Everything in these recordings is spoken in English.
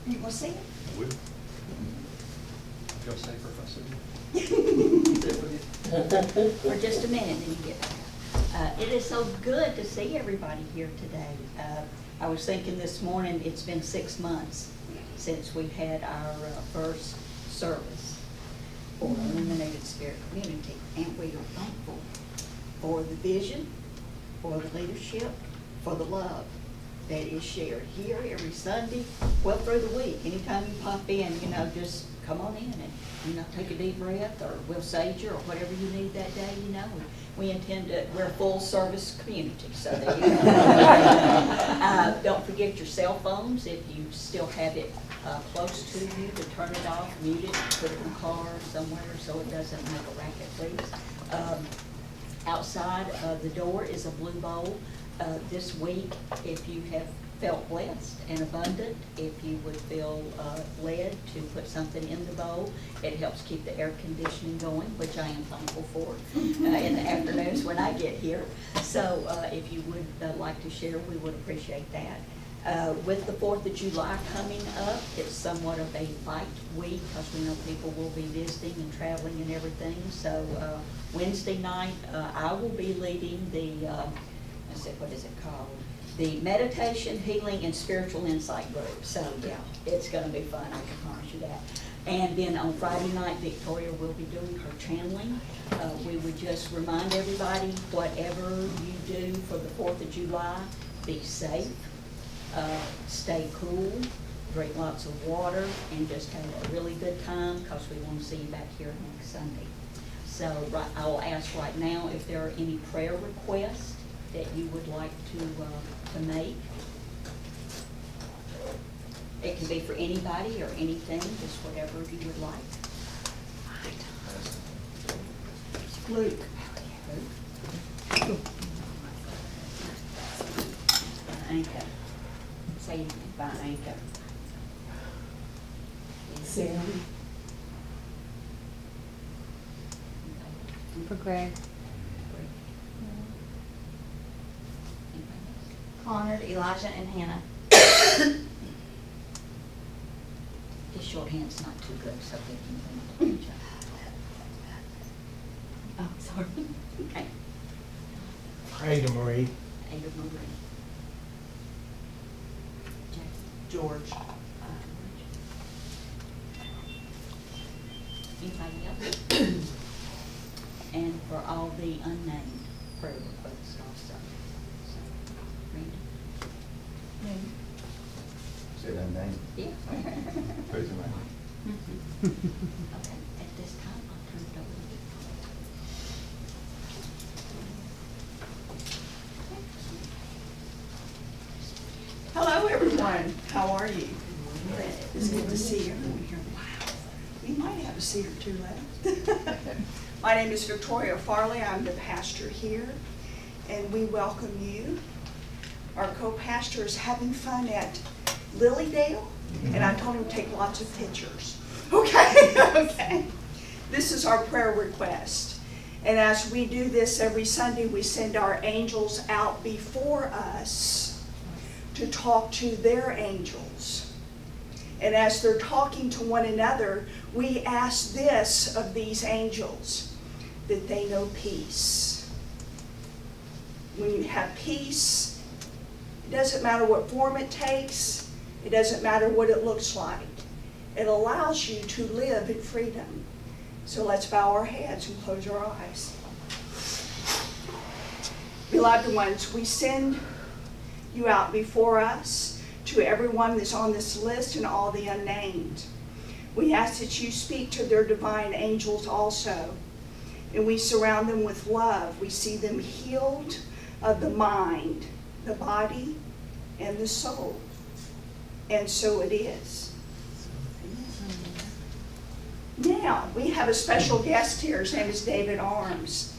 You want to see it? I will. Feel safer if I see you. For just a minute, then you get back. It is so good to see everybody here today. I was thinking this morning, it's been 6 months since we had our first service for Illuminated Spirit Community, and we are thankful for the vision, for the leadership, for the love that is shared here every Sunday, well through the week. Anytime you pop in, just come on in and, take a deep breath, or we'll sage you, or whatever you need that day, We intend to, we're a full service community, so there you go. Don't forget your cell phones, if you still have it close to you, to turn it off, mute it, put it in the car somewhere so it doesn't make a racket, please. Outside the door is a blue bowl. This week, if you have felt blessed and abundant, if you would feel led to put something in the bowl, it helps keep the air conditioning going, which I am thankful for in the afternoons when I get here. So if you would like to share, we would appreciate that. With the 4th of July coming up, it's somewhat of a light week because we know people will be visiting and traveling and everything. So Wednesday night, I will be leading the, what is it called? The Meditation, Healing, and Spiritual Insight Group. So yeah, it's going to be fun, I can promise you that. And then on Friday night, Victoria will be doing her channeling. We would just remind everybody, whatever you do for the 4th of July, be safe. Stay cool, drink lots of water, and just have a really good time because we want to see you back here next Sunday. So I will ask right now if there are any prayer requests that you would like to make. It can be for anybody or anything, just whatever you would like. Luke. Anchor. Say anything by Anchor. Sam. For Greg. Connor, Elijah, and Hannah. His shorthand's not too good, so we can each Oh, sorry. Okay. Ada Marie. Ada Marie. Jack. George. Anybody else? And for all the unnamed prayer requests also. So, Rita? Say that name. Yeah. Praise the Lord. Okay, at this time, I'll turn it over to you. Hello, everyone. How are you? It's good to see everyone here. Wow, we might have a seat or two left. My name is Victoria Farley. I'm the pastor here, and we welcome you. Our co-pastor is having fun at Lilydale, and I told him to take lots of pictures. Okay, okay. This is our prayer request. And as we do this every Sunday, we send our angels out before us to talk to their angels. And as they're talking to one another, we ask this of these angels, that they know peace. When you have peace, it doesn't matter what form it takes. It doesn't matter what it looks like. It allows you to live in freedom. So let's bow our heads and close our eyes. Beloved ones, we send you out before us to everyone that's on this list and all the unnamed. We ask that you speak to their divine angels also. And we surround them with love. We see them healed of the mind, the body, and the soul. And so it is. Now, we have a special guest here. His name is David Arms.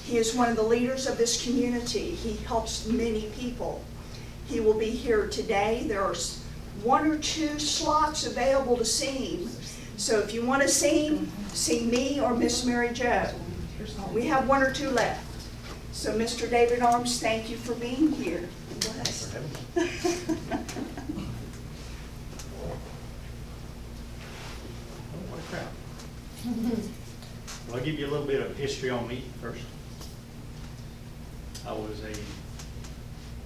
He is one of the leaders of this community. He helps many people. He will be here today. There are 1 or 2 slots available to sing. So if you want to sing me or Miss Mary Jo. We have 1 or 2 left. So Mr. David Arms, thank you for being here. Bless. Well, I'll give you a little bit of history on me first. I was a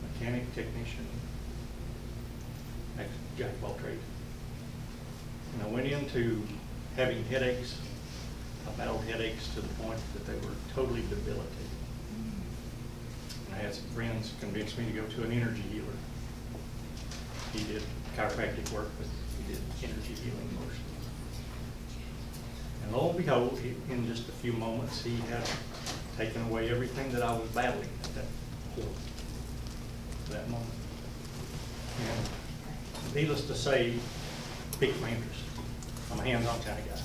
mechanic technician, jack of all trades. And I went into having headaches. I battled headaches to the point that they were totally debilitating. And I had some friends convince me to go to an energy healer. He did chiropractic work, but he did energy healing mostly. And lo and behold, in just a few moments, he had taken away everything that I was battling at that moment. And needless to say, piqued my interest. I'm a hands-on kind of guy.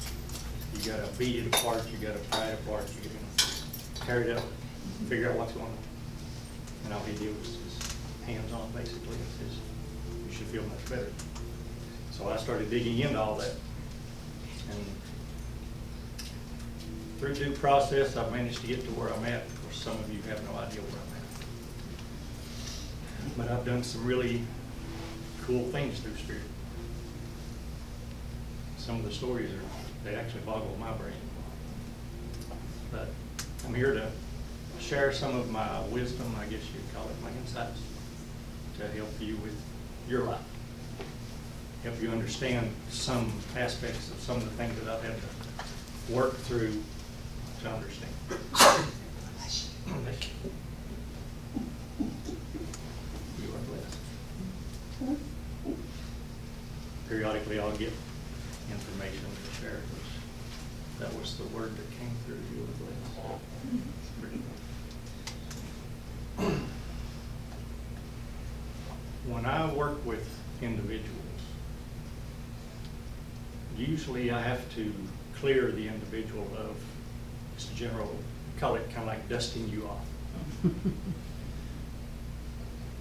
You gotta beat it apart, you gotta pry it apart, you gotta tear it up, figure out what's going on. And all he did was just hands-on, basically. It says, you should feel much better. So I started digging into all that. And through due process, I've managed to get to where I'm at. Of course, some of you have no idea where I'm at. But I've done some really cool things through Spirit. Some of the stories they actually boggle my brain. But I'm here to share some of my wisdom, I guess you'd call it, my insights, to help you with your life. Help you understand some aspects of some of the things that I've had to work through to understand. You are blessed. Periodically I'll get information to share. That was the word that came through. You are blessed. When I work with individuals, usually I have to clear the individual of just general, call it kind of like dusting you off.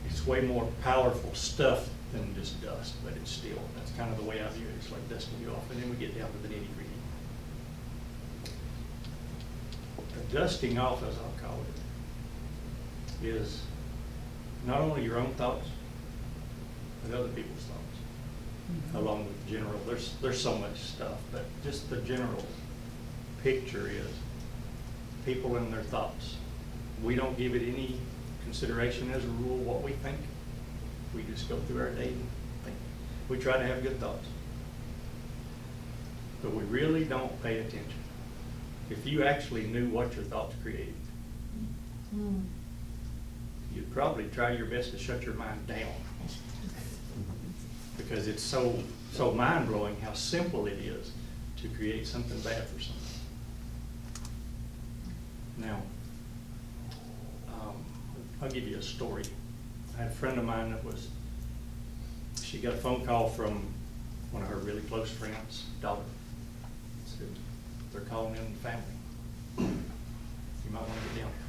It's way more powerful stuff than just dust, but it's still, that's kind of the way I view it. It's like dusting you off, and then we get down to the nitty-gritty. The dusting off, as I'll call it, is not only your own thoughts, but other people's thoughts, along with general. There's so much stuff, but just the general picture is people and their thoughts. We don't give it any consideration as a rule what we think. We just go through our day and think. We try to have good thoughts, but we really don't pay attention. If you actually knew what your thoughts created, you'd probably try your best to shut your mind down, because it's so mind-blowing how simple it is to create something bad for someone. Now, I'll give you a story. I had a friend of mine that she got a phone call from one of her really close friends' daughter. Said, they're calling in the family. You might want to get down here.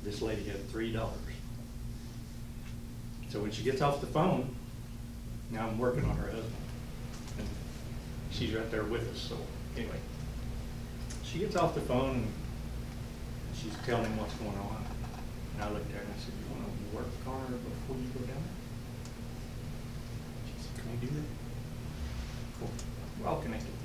This lady had 3 daughters. So when she gets off the phone, now I'm working on her husband, and she's right there with us. So anyway, she gets off the phone and she's telling him what's going on. And I looked at her and I said, you want to work on her before you go down there? She said, can we do that? Cool. We're all connected.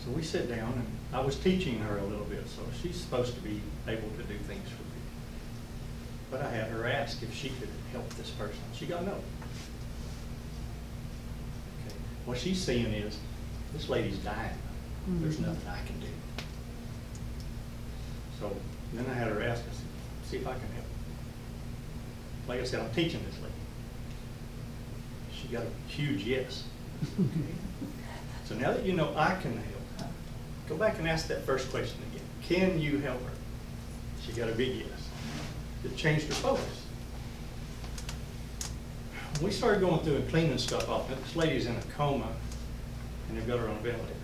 So we sit down, and I was teaching her a little bit, so she's supposed to be able to do things for me. But I had her ask if she could help this person. She got no. Okay. What she's seeing is, this lady's dying. There's nothing I can do. So then I had her ask, I said, see if I can help. Like I said, I'm teaching this lady. She got a huge yes. Okay. So now that you know I can help, go back and ask that first question again. Can you help her? She got a big yes. It changed her focus. When we started going through and cleaning stuff off, this lady's in a coma, and they've got her on a ventilator.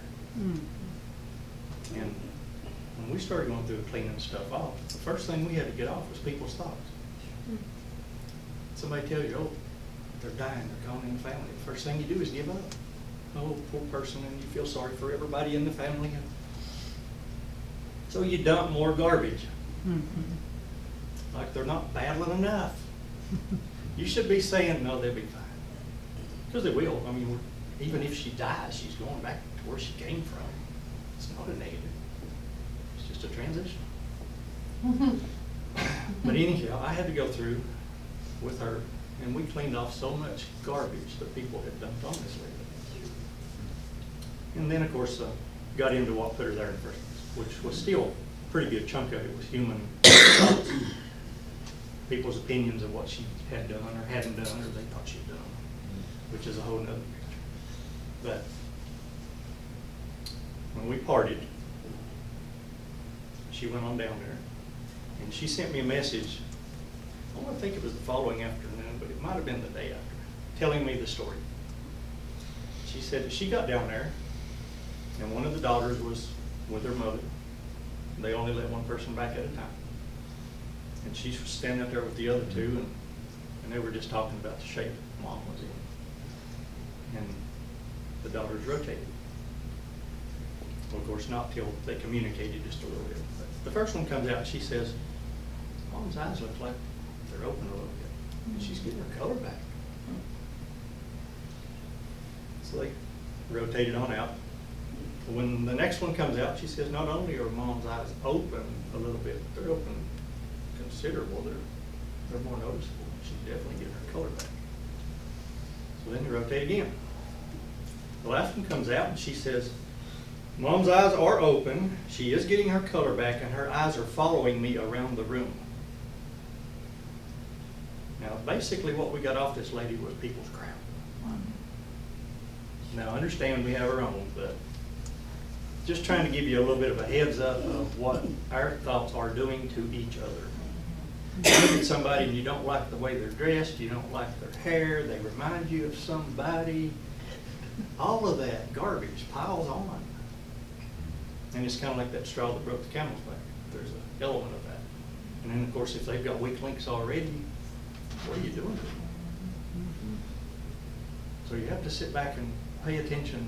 And when we started going through and cleaning stuff off, the first thing we had to get off was people's thoughts. Somebody tells you, oh, they're dying, they're gone in the family. The first thing you do is give up. Oh, poor person, and you feel sorry for everybody in the family. So you dump more garbage. Like they're not battling enough. You should be saying, no, they'll be fine. Because they will. I mean, even if she dies, she's going back to where she came from. It's not a negative. It's just a transition. But anyhow, I had to go through with her, and we cleaned off so much garbage that people had dumped on this lady. And then, of course, got into what put her there in the first place, which was still a pretty good chunk of it was human thoughts, people's opinions of what she had done or hadn't done or they thought she'd done, which is a whole nother picture. But when we parted, she went on down there, and she sent me a message. I want to think it was the following afternoon, but it might have been the day after, telling me the story. She said that she got down there, and one of the daughters was with her mother. They only let one person back at a time. And she was standing up there with the other two, and they were just talking about the shape Mom was in. And the daughters rotated. Well, of course, not till they communicated just a little bit. But the first one comes out, and she says, Mom's eyes look like they're open a little bit. And she's getting her color back. So they rotated on out. When the next one comes out, she says, not only are Mom's eyes open a little bit, but they're open considerable. They're more noticeable. She's definitely getting her color back. So then they rotate again. The last one comes out, and she says, Mom's eyes are open. She is getting her color back, and her eyes are following me around the room. Now, basically what we got off this lady was people's crap. Now, understand we have our own, but just trying to give you a little bit of a heads up of what our thoughts are doing to each other. You look at somebody and you don't like the way they're dressed, you don't like their hair, they remind you of somebody. All of that garbage piles on. And it's kind of like that straw that broke the camel's back. There's an element of that. And then, of course, if they've got weak links already, what are you doing to them? So you have to sit back and pay attention.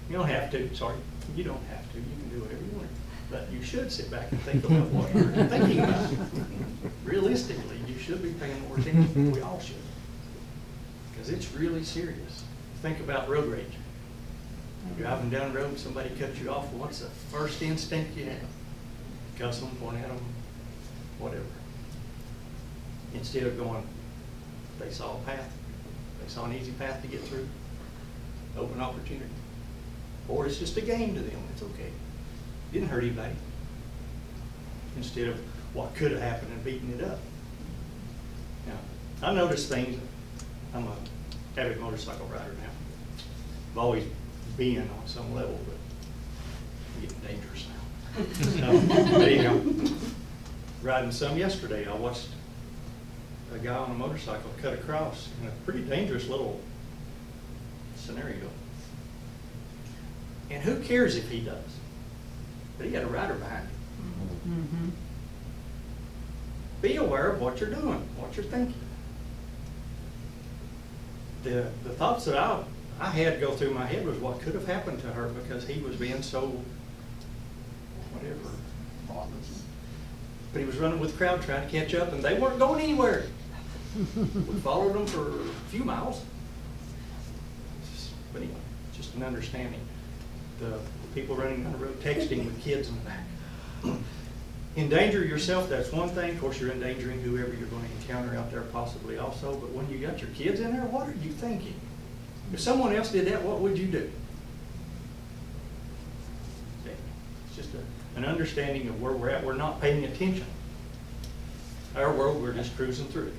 You don't have to, sorry. You don't have to. You can do whatever you want. But you should sit back and think about what you're thinking about. Realistically, you should be paying more attention. We all should. Because it's really serious. Think about road rage. You're driving down the road, somebody cuts you off. What's the first instinct you have? Cuss them, point at them, whatever. Instead of going, they saw a path. They saw an easy path to get through. Open opportunity. Or it's just a game to them. It's okay. Didn't hurt anybody. Instead of what could have happened and beating it up. Now, I notice things. I'm a avid motorcycle rider now. I've always been on some level, but I'm getting dangerous now. But anyhow, riding some yesterday, I watched a guy on a motorcycle cut across in a pretty dangerous little scenario. And who cares if he does? But he had a rider behind him. Be aware of what you're doing, what you're thinking. The thoughts that I had go through my head was what could have happened to her because he was being so, whatever. But he was running with the crowd trying to catch up, and they weren't going anywhere. We followed them for a few miles. But anyway, just an understanding. The people running on the road texting with kids in the back. Endanger yourself, that's one thing. Of course, you're endangering whoever you're going to encounter out there possibly also. But when you got your kids in there, what are you thinking? If someone else did that, what would you do? Okay. It's just an understanding of where we're at. We're not paying attention. Our world, we're just cruising through it.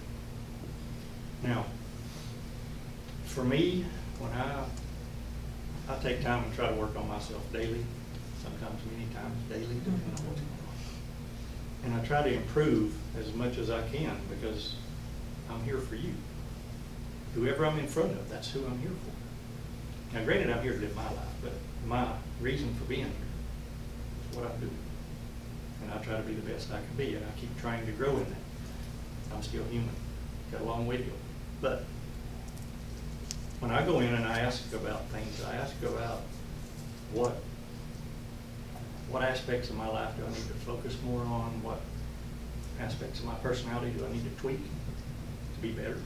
Now, for me, when I take time and try to work on myself daily, sometimes many times daily, depending on what's going on. And I try to improve as much as I can because I'm here for you. Whoever I'm in front of, that's who I'm here for. Now, granted, I'm here to live my life, but my reason for being here is what I do. And I try to be the best I can be, and I keep trying to grow in that. I'm still human. Got a long way to go. But when I go in and I ask about things, I ask about what aspects of my life do I need to focus more on? What aspects of my personality do I need to tweak to be better?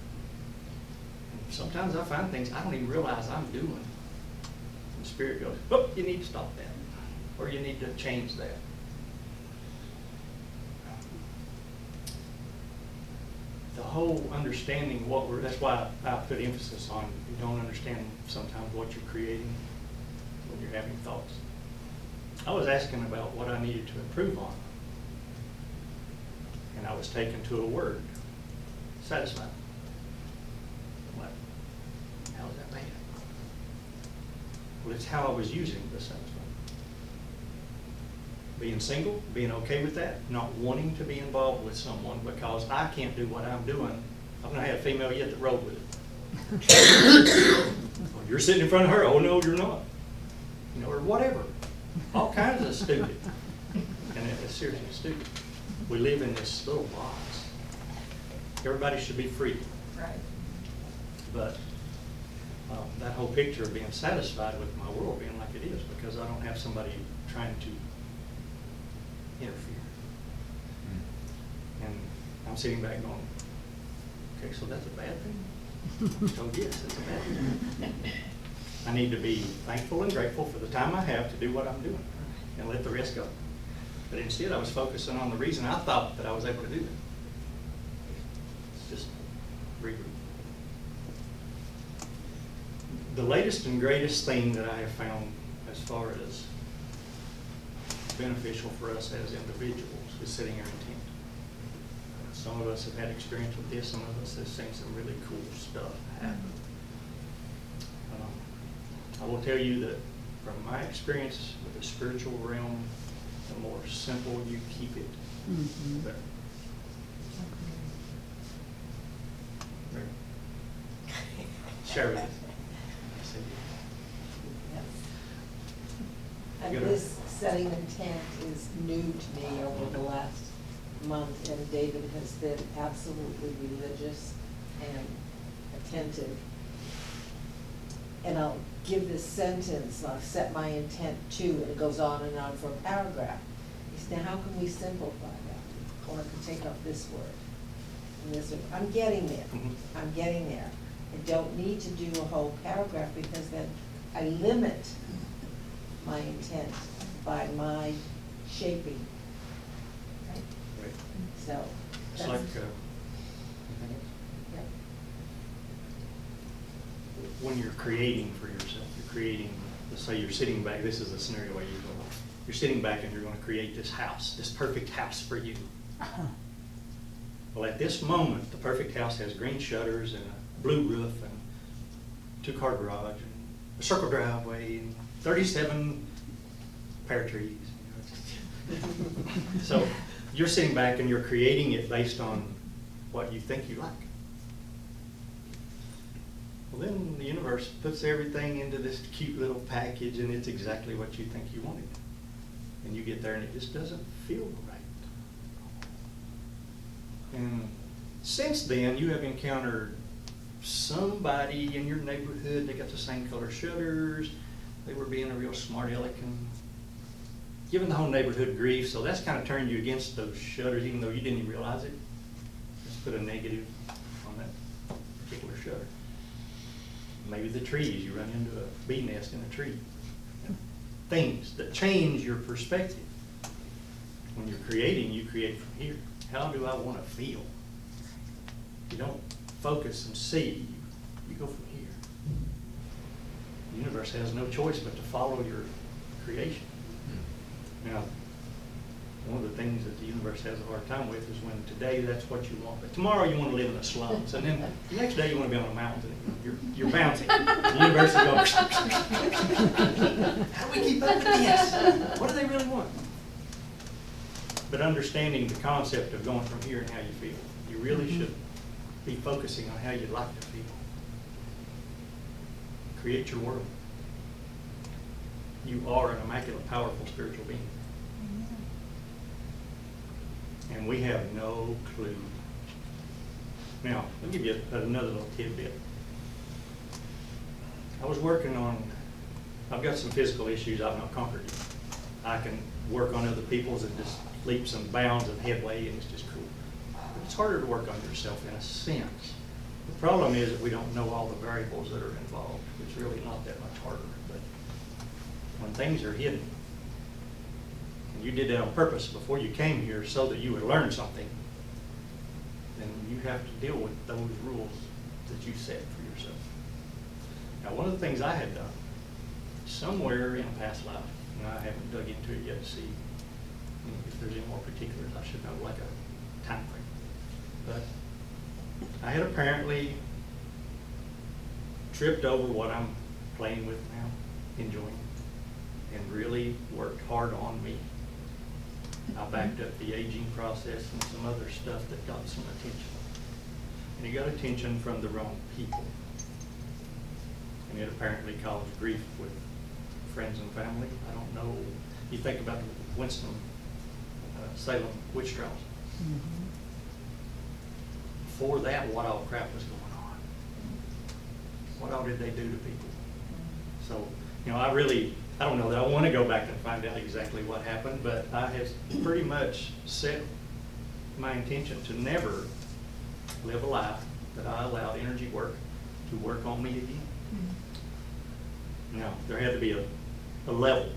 And sometimes I find things I don't even realize I'm doing Spirit goes, oh, you need to stop that, or you need to change that. The whole understanding what that's why I put emphasis on, you don't understand sometimes what you're creating when you're having thoughts. I was asking about what I needed to improve on, and I was taken to a word, satisfied. I'm like, how is that bad? Well, it's how I was using the satisfied. Being single, being okay with that, not wanting to be involved with someone because I can't do what I'm doing. I've not had a female yet that rolled with it. Well, you're sitting in front of her, oh no, you're not. You know, or whatever. All kinds of stupid. And it's seriously stupid. We live in this little box. Everybody should be free. Right. But that whole picture of being satisfied with my world being like it is because I don't have somebody trying to interfere. And I'm sitting back going, okay, so that's a bad thing? So yes, it's a bad thing. I need to be thankful and grateful for the time I have to do what I'm doing and let the rest go. But instead I was focusing on the reason I thought that I was able to do that. It's just regroup. The latest and greatest thing that I have found as far as beneficial for us as individuals is setting our intent. Some of us have had experience with this, some of us have seen some really cool stuff happen. I will tell you that from my experience with the spiritual realm, the more simple you keep it, the better. Share with us. And Good. this setting intent is new to me over the last month, and David has been absolutely religious and attentive. And I'll give this sentence, I'll set my intent to, and it goes on and on for a paragraph. He said, now how can we simplify that? Or I could take out this word and this word. I'm getting there. I'm getting there. I don't need to do a whole paragraph because then I limit my intent by my shaping. Right? Right. So. It's that's- like, Yep. when you're creating for yourself, you're creating, let's say you're sitting back, this is a scenario where you go, you're sitting back and you're going to create this house, this perfect house for you. Well, at this moment, the perfect house has green shutters and a blue roof and 2-car garage and a circle driveway and 37 pear trees. So you're sitting back and you're creating it based on what you think you like. Well, then the universe puts everything into this cute little package and it's exactly what you think you wanted. And you get there and it just doesn't feel right. And since then, you have encountered somebody in your neighborhood that got the same color shutters. They were being a real smart aleck and giving the whole neighborhood grief. So that's kind of turned you against those shutters, even though you didn't even realize it. Just put a negative on that particular shutter. Maybe the trees, you run into a bee nest in a tree. Things that change your perspective. When you're creating, you create from here. How do I want to feel? You don't focus and see, you go from here. The universe has no choice but to follow your creation. Now, one of the things that the universe has a hard time with is when today that's what you want, but tomorrow you want to live in the slums, and then the next day you want to be on a mountain. You're bouncing. The universe is going, how do we keep up with this? What do they really want? But understanding the concept of going from here and how you feel, you really should be focusing on how you'd like to feel. Create your world. You are an immaculate, powerful spiritual being. And we have no clue. Now, I'll give you another little tidbit. I was working on, I've got some physical issues I've not conquered yet. I can work on other people's and just leaps and bounds and headway, and it's just cool. But it's harder to work on yourself in a sense. The problem is that we don't know all the variables that are involved. It's really not that much harder. But when things are hidden, and you did that on purpose before you came here so that you would learn something, then you have to deal with those rules that you set for yourself. Now, one of the things I had done somewhere in a past life, and I haven't dug into it yet to see if there's any more particulars, I should know, like a time frame. But I had apparently tripped over what I'm playing with now, enjoying, and really worked hard on me. I backed up the aging process and some other stuff that got some attention. And it got attention from the wrong people. And it apparently caused grief with friends and family. I don't know. You think about the Winston Salem witch trials. Before that, what all crap was going on? What all did they do to people? So, you know, I don't know that I want to go back and find out exactly what happened, but I have pretty much set my intention to never live a life that I allowed energy work to work on me again. Now, there had to be a level,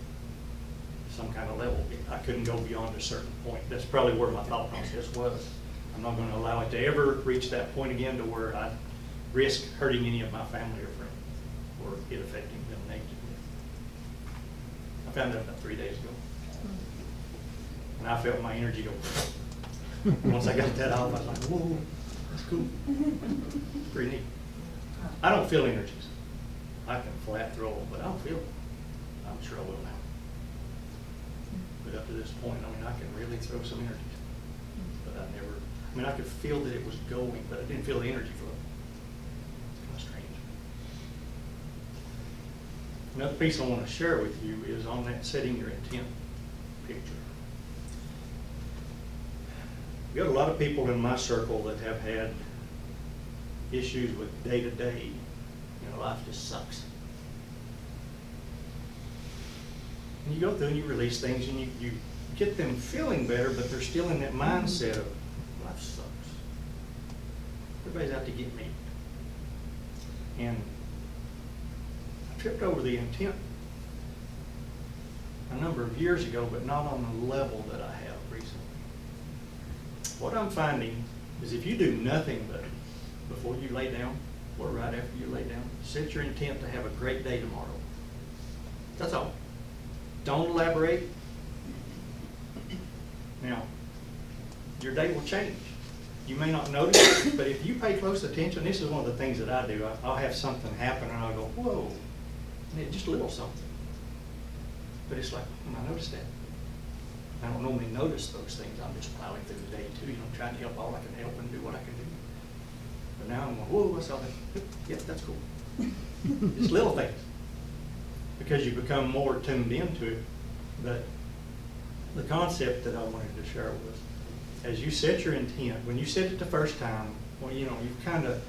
some kind of level. I couldn't go beyond a certain point. That's probably where my thought process was. I'm not going to allow it to ever reach that point again to where I risk hurting any of my family or friends or it affecting them negatively. I found that about 3 days ago. And I felt my energy go. Once I got that off, I was like, whoa, that's cool. Pretty neat. I don't feel energies. I can flat throw them, but I don't feel them. I'm sure I will now. But up to this point, I mean, I can really throw some energies. But I could feel that it was going, but I didn't feel the energy flow. It's kind of strange. Another piece I want to share with you is on that setting your intent picture. We got a lot of people in my circle that have had issues with day-to-day. You know, life just sucks. And you go through and you release things and you get them feeling better, but they're still in that mindset of life sucks. Everybody's out to get me. And I tripped over the intent a number of years ago, but not on the level that I have recently. What I'm finding is if you do nothing but before you lay down or right after you lay down, set your intent to have a great day tomorrow. That's all. Don't elaborate. Now, your day will change. You may not notice it, but if you pay close attention, this is one of the things that I do. I'll have something happen and I'll go, whoa, and it's just a little something. But it's like, I noticed that. I don't normally notice those things. I'm just plowing through the day too, trying to help all I can help and do what I can do. But now I'm going, whoa, I saw that. Yep, that's cool. It's little things. Because you become more tuned into it. But the concept that I wanted to share was, as you set your intent, when you set it the first time, well, you kind of,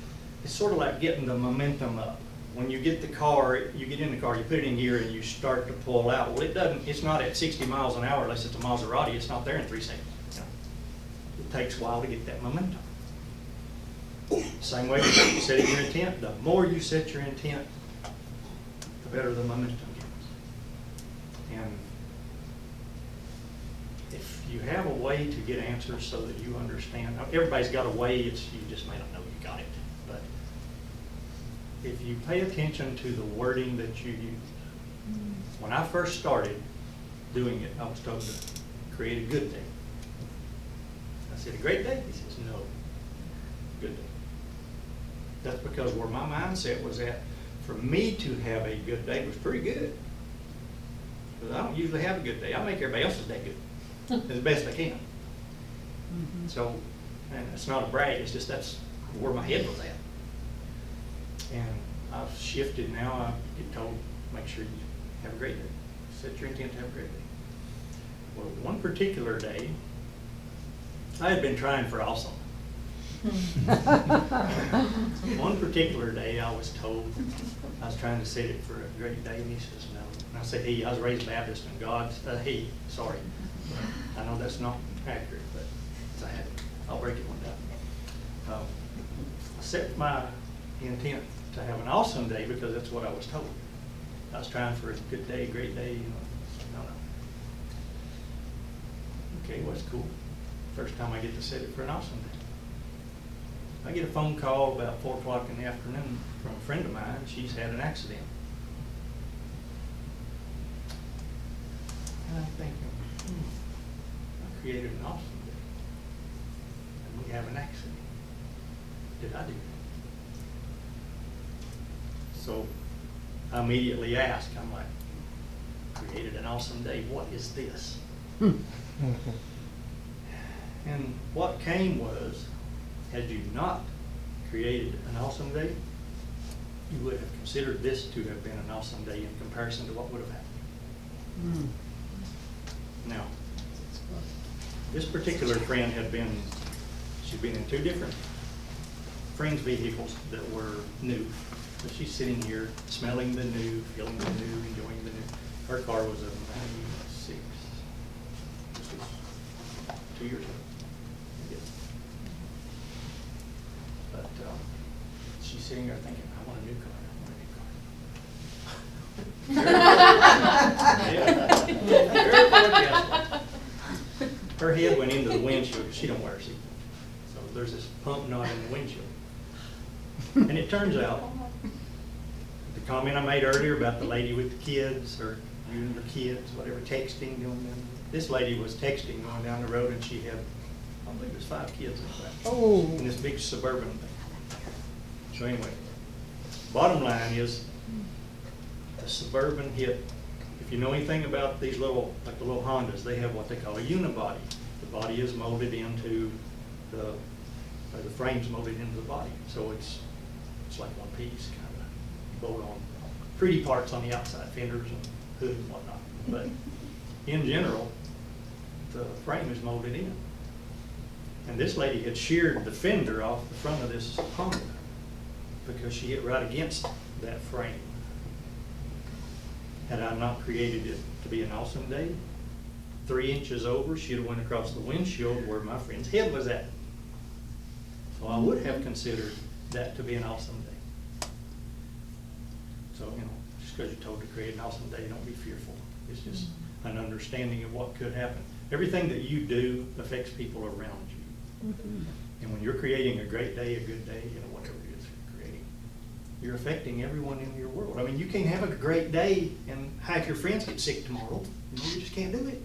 it's sort of like getting the momentum up. When you get the car, you get in the car, you put it in gear, and you start to pull out. Well, it's not at 60 miles an hour unless it's a Maserati. It's not there in 3 seconds. It takes a while to get that momentum. Same way you set your intent. The more you set your intent, the better the momentum gets. And if you have a way to get answers so that you understand, everybody's got a way, you just may not know you got it. But if you pay attention to the wording that you use. When I first started doing it, I was told to create a good day. I said, a great day? He says, no, good day. That's because where my mindset was at, for me to have a good day was pretty good. Because I don't usually have a good day. I make everybody else's day good as best I can. So, and it's not a brag, it's just that's where my head was at. And I've shifted now. I get told, make sure you have a great day. Set your intent to have a great day. Well, one particular day, I had been trying for awesome. One particular day I was told I was trying to set it for a great day, and he says no. And I said he. I was raised Baptist, and God, he. Sorry, I know that's not accurate, but it's a habit. I'll break it one day. I set my intent to have an awesome day because that's what I was told. I was trying for a good day, great day, no. Okay, what's cool? First time I get to set it for an awesome day. I get a phone call about 4 o'clock in the afternoon from a friend of mine. She's had an accident. And I'm thinking, I created an awesome day. And we have an accident. Did I do that? So I immediately ask, I'm like, created an awesome day. What is this? And what came was, had you not created an awesome day, you would have considered this to have been an awesome day in comparison to what would have happened. Now, this particular friend she'd been in 2 different friends' vehicles that were new. So she's sitting here smelling the new, feeling the new, enjoying the new. Her car was a 96. This was 2 years ago. But she's sitting there thinking, I want a new car, I want a new car. Yeah. Very protestful. Her head went into the windshield because she don't wear a seatbelt. So there's this pump knot in the windshield. And it turns out, the comment I made earlier about the lady with the kids, or you and the kids, whatever, texting, this lady was texting going down the road, and she had, I believe it was 5 kids in this big suburban thing. So anyway, bottom line is, the Suburban hit, if you know anything about these little, like the little Hondas, they have what they call a unibody. The body is molded into the frame's molded into the body. So it's like one piece, kind of bolt on. Pretty parts on the outside, fenders and hood and whatnot. But in general, the frame is molded in. And this lady had sheared the fender off the front of this Honda because she hit right against that frame. Had I not created it to be an awesome day, 3 inches over, she'd have went across the windshield where my friend's head was at. So I would have considered that to be an awesome day. So, just because you're told to create an awesome day, don't be fearful. It's just an understanding of what could happen. Everything that you do affects people around you. And when you're creating a great day, a good day, whatever it is you're creating, you're affecting everyone in your world. I mean, you can't have a great day and half your friends get sick tomorrow. You just can't do it.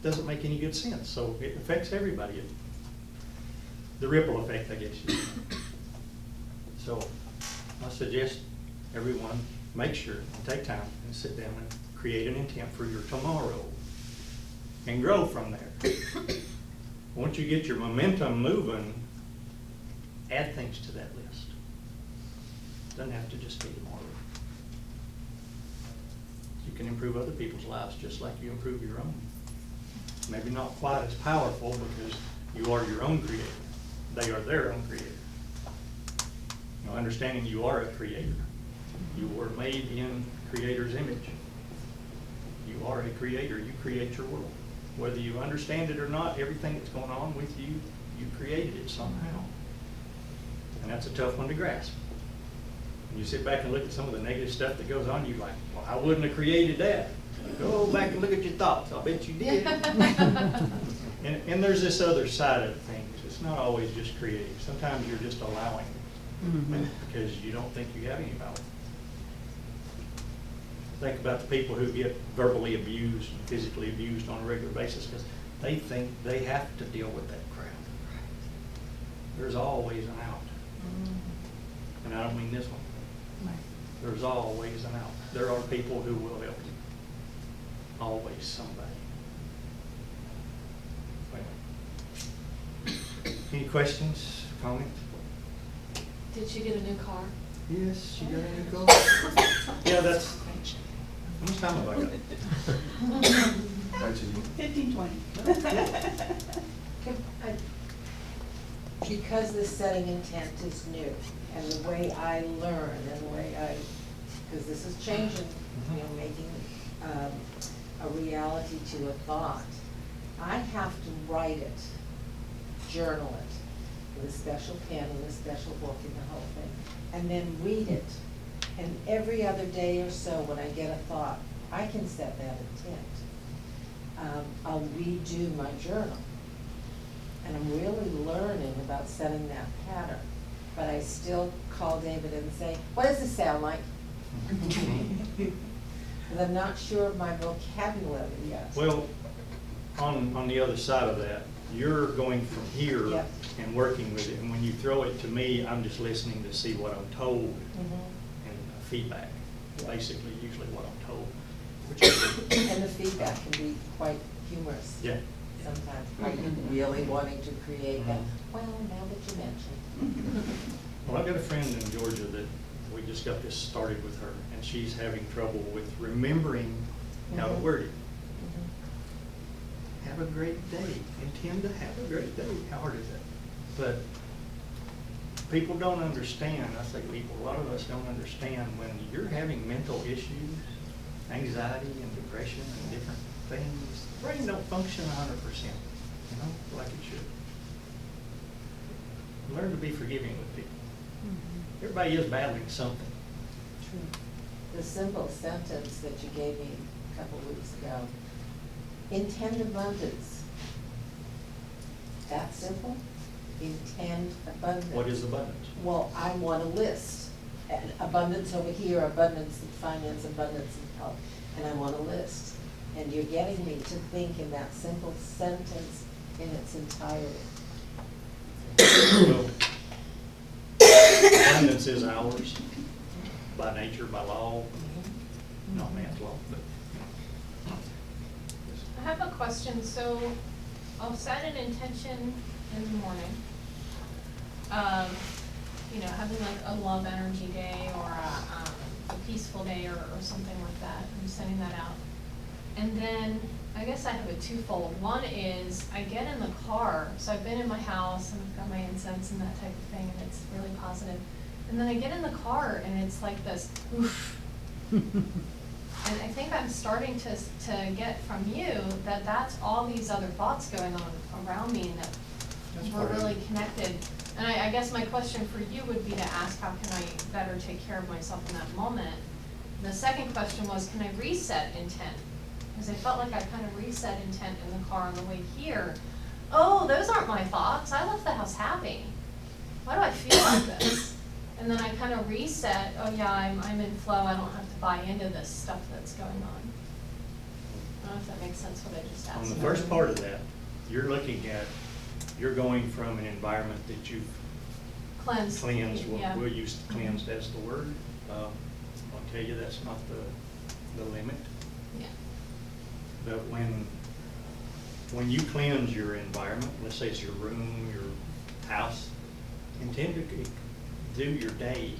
Doesn't make any good sense. So it affects everybody. The ripple effect, I guess. So I suggest everyone make sure and take time and sit down and create an intent for your tomorrow and grow from there. Once you get your momentum moving, add things to that list. Doesn't have to just be tomorrow. You can improve other people's lives just like you improve your own. Maybe not quite as powerful because you are your own creator. They are their own creator. Understanding you are a creator. You were made in Creator's image. You are a creator. You create your world. Whether you understand it or not, everything that's going on with you, you created it somehow. And that's a tough one to grasp. When you sit back and look at some of the negative stuff that goes on, you're like, well, I wouldn't have created that. Go back and look at your thoughts. I'll bet you did. And there's this other side of things. It's not always just creating. Sometimes you're just allowing because you don't think you have any power. Think about the people who get verbally abused and physically abused on a regular basis because they think they have to deal with that crap. There's always an out. And I don't mean this one. There's always an out. There are people who will help you. Always somebody. Any questions, comments? Did she get a new car? Yes, she got a new car. Yeah, that's. How much time have I got? 15, 20. Because this setting intent is new, and the way I learn, and the way because this is changing, making a reality to a thought, I have to write it, journal it, with a special pen and a special book and the whole thing, and then read it, And every other day or so, when I get a thought, I can set that intent. I'll redo my journal. And I'm really learning about setting that pattern. But I still call David and say, what does this sound like? Because I'm not sure of my vocabulary yet. Well, on the other side of that, you're going from here Yep. and working with it, and when you throw it to me, I'm just listening to see what I'm told Mhm. and feedback, Yeah. basically, usually what I'm told, which is, And the feedback can be quite humorous. yeah. Sometimes, are you really wanting to create that? Mhm. Well, now that you mention. Well, I've got a friend in Georgia that we just got this started with her, and she's having trouble with remembering how to Mhm. word it. Mhm. Have a great day, intend to have a great day. How hard is that? But people don't understand, I say people, a lot of us don't understand when you're having mental issues, anxiety and depression and different things, the brain don't function 100%, you know, like it should. Learn to be forgiving with people. Everybody is battling something. True. The simple sentence that you gave me a couple weeks ago, intend abundance. That simple? Intend abundance. What is abundance? Well, I want a list. And abundance over here, abundance in finance, abundance in health, and I want a list. And you're getting me to think in that simple sentence in its entirety. Well, abundance is ours by nature, by law, not man's law, but. I have a question. So I'll set an intention in the morning. You know, having like a love energy day or a peaceful day or something like that. I'm sending that out. And then I guess I have a twofold. One is I get in the car. So I've been in my house and I've got my incense and that type of thing, and it's really positive. And then I get in the car and it's like this, oof. And I think I'm starting to get from you that that's all these other thoughts going on around me, and that That's we're part of really it. connected. And I guess my question for you would be to ask, how can I better take care of myself in that moment? The second question was, can I reset intent? Because I felt like I kind of reset intent in the car on the way here. Oh, those aren't my thoughts. I left the house happy. Why do I feel like this? And then I kind of reset, oh yeah, I'm in flow. I don't have to buy into this stuff that's going on. I don't know if that makes sense what I just asked. On the first part of that, you're looking at, you're going from an environment that you've Cleanse. cleansed, Yeah. we'll use cleansed as the word. I'll tell you, that's not the limit. Yeah. But when you cleanse your environment, let's say it's your room, your house, intend to do your day.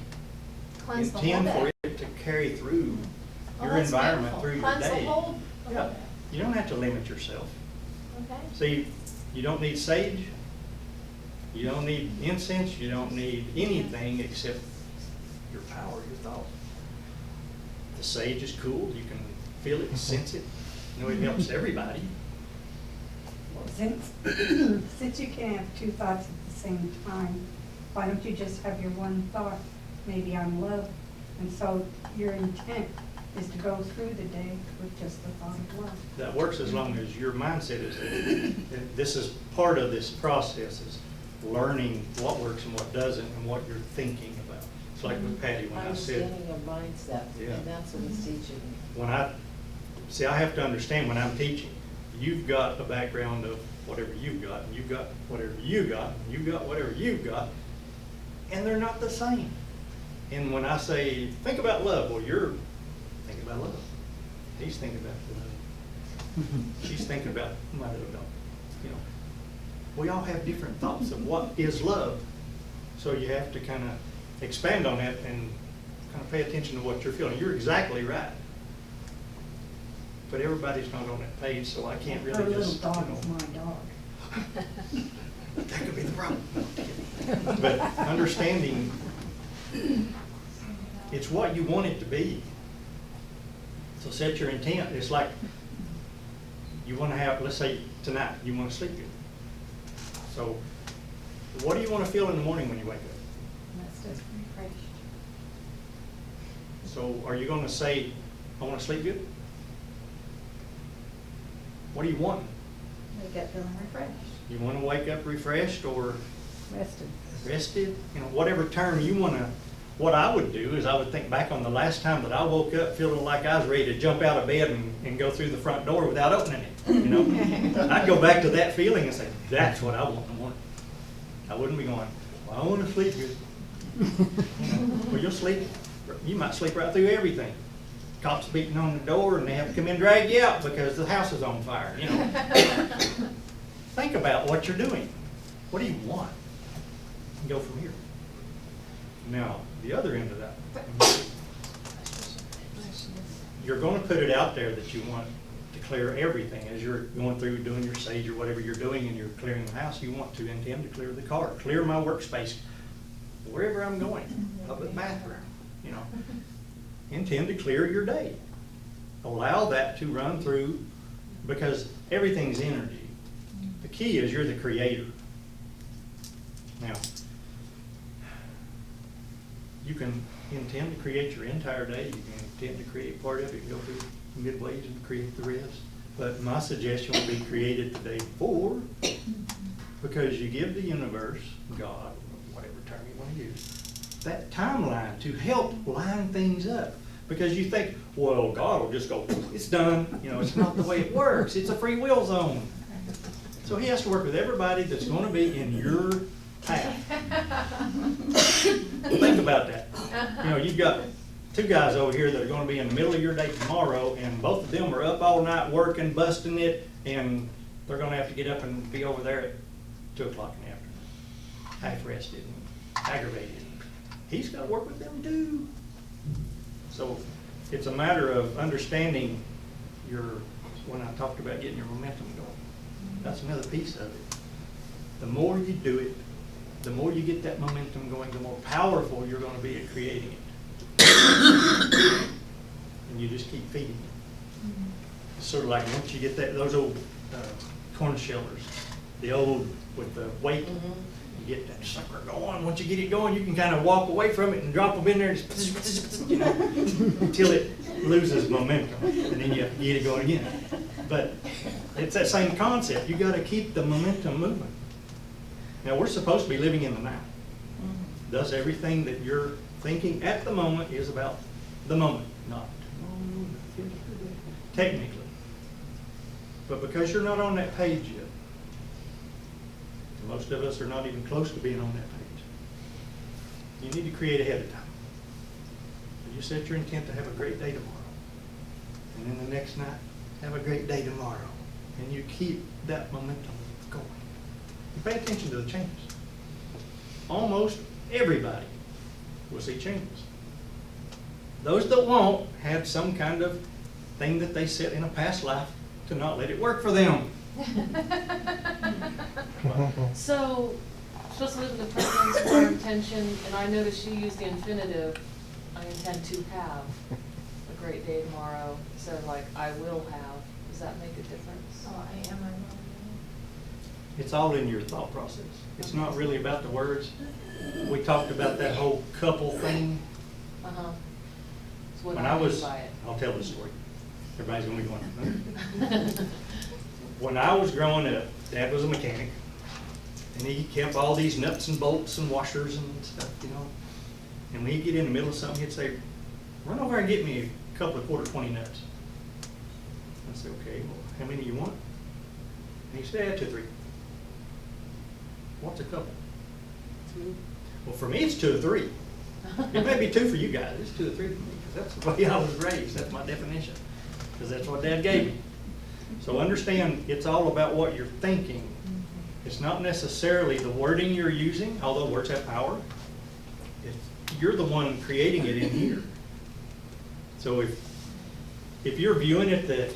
Cleanse the whole Intend day. for it to carry through Oh, your that's environment beautiful. through your Cleanse day. the whole Yeah, day. you don't have to limit yourself. Okay. See, you don't need sage, you don't need incense, you don't need anything except your power, your thought. The sage is cool, you can feel it, sense it, you know, it helps everybody. Well, since you can have two thoughts at the same time, why don't you just have your one thought, maybe on love? And so your intent is to go through the day with just the thought of love. That works as long as your mindset is there. And this is part of this process, is learning what works and what doesn't and what you're thinking about. It's like with Patty, when I said, Understanding your mindset, Yeah. and that's what he's teaching me. when I have to understand when I'm teaching, you've got a background of whatever you've got, and you've got whatever you got, and you've got whatever you've got, and they're not the same. And when I say, think about love, well, you're thinking about love. He's thinking about love. She's thinking about my little dog. You know, we all have different thoughts of what is love. So you have to kind of expand on that and kind of pay attention to what you're feeling. You're exactly right. But everybody's not on that page, so I can't Her really little just, dog you is know. my dog. That could be the problem. But understanding, it's what you want it to be. So set your intent. It's like you want to have, let's say tonight, you want to sleep good. So what do you want to feel in the morning when you wake up? And that's just refreshed. So are you gonna say, I wanna sleep good? What do you want? Wake up feeling refreshed. You wanna wake up refreshed or Rested. rested? You know, whatever term you wanna, what I would do is I would think back on the last time that I woke up feeling like I was ready to jump out of bed and go through the front door without opening it, you know? I'd go back to that feeling and say, that's what I want in the morning. I wouldn't be going, well, I wanna sleep good. Well, you'll sleep, you might sleep right through everything. Cops beating on the door and they have to come in and drag you out because the house is on fire, you know? Think about what you're doing. What do you want? And go from here. Now, the other end of that, you're gonna put it out there that you want to clear everything. As you're going through doing your sage or whatever you're doing and you're clearing the house, you want to intend to clear the car, clear my workspace, wherever I'm going, public bathroom, you know. Intend to clear your day. Allow that to run through, because everything's energy. The key is you're the creator. Now, you can intend to create your entire day. You can intend to create part of it, go through midways and create the rest. But my suggestion would be create it the day before, because you give the universe, God, whatever term you want to use, that timeline to help line things up. Because you think, well, God will just go, it's done. You know, it's not the way it works. It's a free will zone. So he has to work with everybody that's going to be in your path. Think about that. You know, you've got two guys over here that are going to be in the middle of your day tomorrow, and both of them are up all night working, busting it, and they're going to have to get up and be over there at 2 o'clock in the afternoon, half rested and aggravated. He's got to work with them too. So it's a matter of understanding when I talked about getting your momentum going, that's another piece of it. The more you do it, the more you get that momentum going, the more powerful you're going to be at creating it. And you just keep feeding it. It's sort of like once you get those old corn shellers, the old with the weight, you get that sucker going. Once you get it going, you can kind of walk away from it and drop them in there, and just, you know, until it loses momentum, and then you get it going again. But it's that same concept. You got to keep the momentum moving. Now, we're supposed to be living in the now. Thus, everything that you're thinking at the moment is about the moment, not technically. But because you're not on that page yet, most of us are not even close to being on that page, you need to create ahead of time. You set your intent to have a great day tomorrow. And then the next night, have a great day tomorrow. And you keep that momentum going. You pay attention to the changes. Almost everybody will see changes. Those that won't have some kind of thing that they set in a past life to not let it work for them. So, supposed to live in the present is our intention, and I noticed you use the infinitive, I intend to have a great day tomorrow, instead of like, I will have. Does that make a difference? Oh, I am, I will. It's all in your thought process. It's not really about the words. We talked about that whole couple thing. Uh-huh. That's what When I I mean was, by it. I'll tell the story. Everybody's gonna be going, huh? When I was growing up, Dad was a mechanic, and he kept all these nuts and bolts and washers and stuff, you know. And when he'd get in the middle of something, he'd say, run over and get me a couple of quarter 20 nuts. I said, okay, well, how many you want? And he said, 2 or 3. What's a couple? 2. Well, for me, it's 2 or 3. It may be 2 for you guys. It's 2 or 3 for me, because that's the way I was raised. That's my definition, because that's what Dad gave me. So understand, it's all about what you're thinking. It's not necessarily the wording you're using, although words have power. You're the one creating it in here. So if you're viewing it that,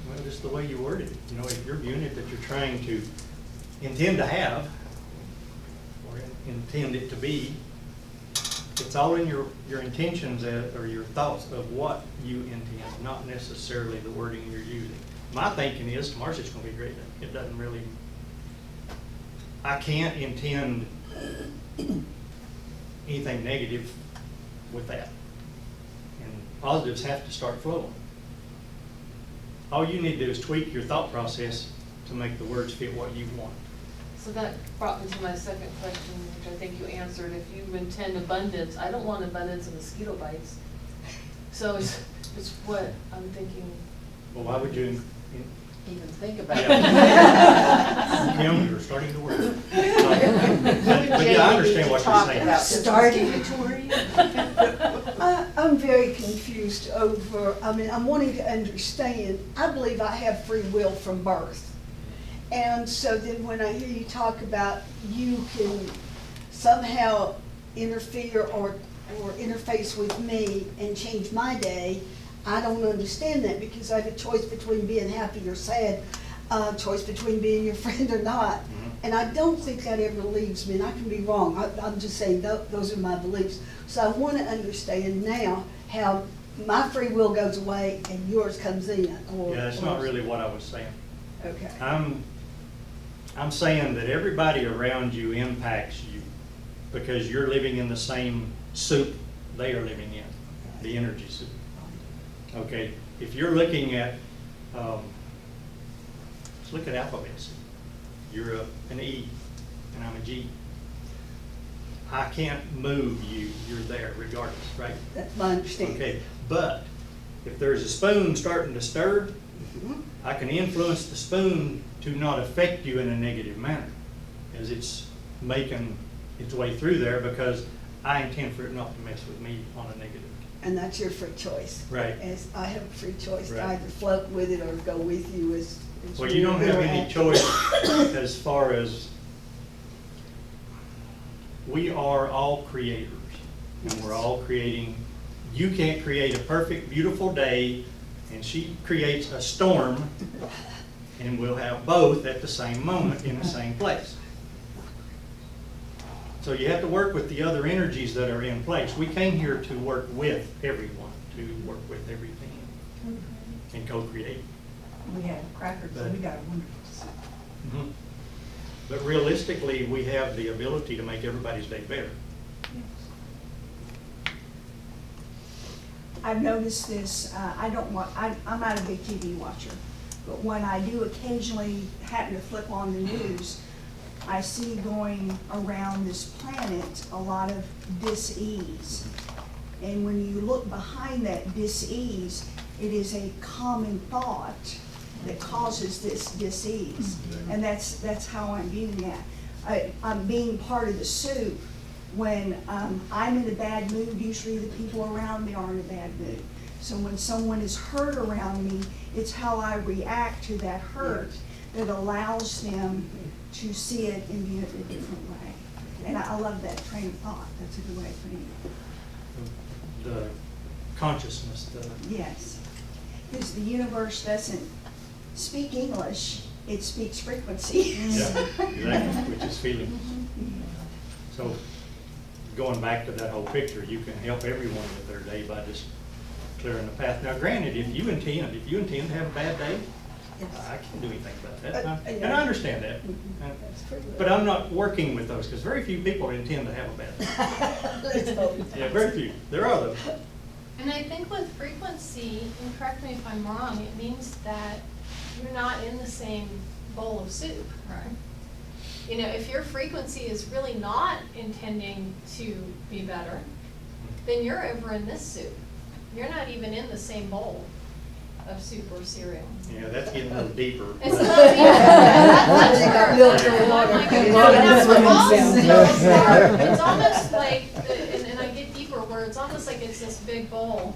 well, just the way you worded it, you know, if you're viewing it that you're trying to intend to have, or intend it to be, it's all in your intentions or your thoughts of what you intend, not necessarily the wording you're using. My thinking is tomorrow's just going to be a great day. It doesn't really, I can't intend anything negative with that. And positives have to start flowing. All you need to do is tweak your thought process to make the words fit what you want. So that brought me to my second question, which I think you answered. If you intend abundance, I don't want abundance of mosquito bites. So it's what I'm thinking. Well, why would you? Even think about it. Yeah. Kim, you're starting to work. But yeah, I understand what you're saying. Starting. I'm very confused over, I'm wanting to understand, I believe I have free will from birth. And so then when I hear you talk about you can somehow interfere or interface with me and change my day, I don't understand that, because I have a choice between being happy or sad, choice between being your friend or not. And I don't think that ever leaves me, and I can be wrong. I'm just saying those are my beliefs. So I want to understand now how my free will goes away and yours comes in. Yeah, that's not really what I was saying. Okay. I'm saying that everybody around you impacts you because you're living in the same soup they are living in, the energy soup. Okay, if you're looking at, let's look at alphabet soup. You're an E and I'm a G. I can't move you, you're there regardless, right? That's my understanding. Okay, but if there's a spoon starting to stir, I can influence the spoon to not affect you in a negative manner as it's making its way through there, because I intend for it not to mess with me on a negative. And that's your free choice. Right. As I have a free choice to Right. either float with it or go with you as Well, you don't have any choice as far as, we are all creators, and we're all creating. You can't create a perfect, beautiful day, and she creates a storm, and we'll have both at the same moment in the same place. So you have to work with the other energies that are in place. We came here to work with everyone, to work with everything, and co-create. We had crackers, so we got a wonderful soup. Mhm. But realistically, we have the ability to make everybody's day better. I've noticed this, I'm not a big TV watcher, but when I do occasionally happen to flip on the news, I see going around this planet a lot of dis-ease. And when you look behind that dis-ease, it is a common thought that causes this dis-ease. And that's how I'm viewing that. I'm being part of the soup. When I'm in a bad mood, usually the people around me are in a bad mood. So when someone is hurt around me, it's how I react to that hurt that allows them to see it in a different way. And I love that train of thought. That's a good way of putting it. The consciousness, Yes. Because the universe doesn't speak English, it speaks frequency. yeah, exactly, which is feeling. So going back to that whole picture, you can help everyone with their day by just clearing the path. Now granted, if you intend to have a bad day, I can't do anything about that. And I understand that. But I'm not working with those, because very few people intend to have a bad day. Yeah, very few. There are those. And I think with frequency, and correct me if I'm wrong, it means that you're not in the same bowl of soup. Right. You know, if your frequency is really not intending to be better, then you're over in this soup. You're not even in the same bowl of soup or cereal. Yeah, that's getting a little deeper. It's a little deeper. That's where it's almost like, and I get deeper, where it's almost like it's this big bowl.